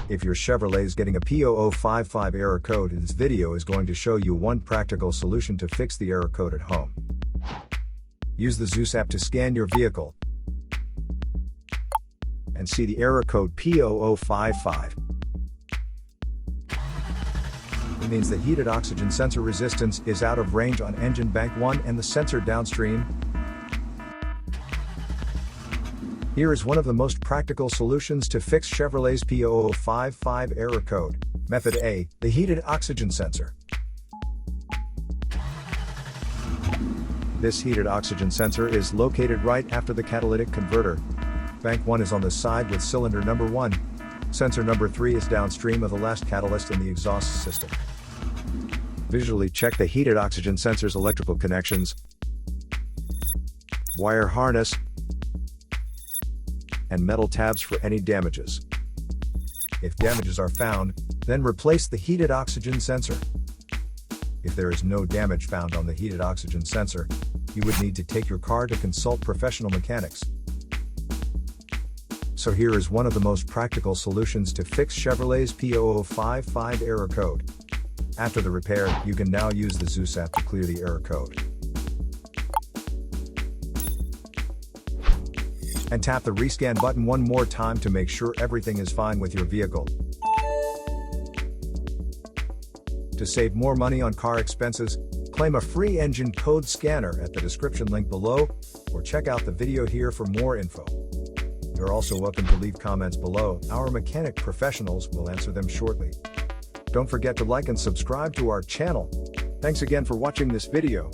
If your Chevrolet is getting a P0055 error code, this video is going to show you one practical solution to fix the error code at home. Use the Zeus app to scan your vehicle and see the error code P0055. It means the heated oxygen sensor resistance is out of range on engine bank 1 and the sensor downstream. Here is one of the most practical solutions to fix Chevrolet's P0055 error code. Method A, the heated oxygen sensor. This heated oxygen sensor is located right after the catalytic converter. Bank 1 is on the side with cylinder number 1. Sensor number 3 is downstream of the last catalyst in the exhaust system. Visually check the heated oxygen sensor's electrical connections, wire harness, and metal tabs for any damages. If damages are found, then replace the heated oxygen sensor. If there is no damage found on the heated oxygen sensor, you would need to take your car to consult professional mechanics. So here is one of the most practical solutions to fix Chevrolet's P0055 error code. After the repair, you can now use the Zeus app to clear the error code. And tap the rescan button one more time to make sure everything is fine with your vehicle. To save more money on car expenses, claim a free engine code scanner at the description link below, or check out the video here for more info. You're also welcome to leave comments below. Our mechanic professionals will answer them shortly. Don't forget to like and subscribe to our channel. Thanks again for watching this video.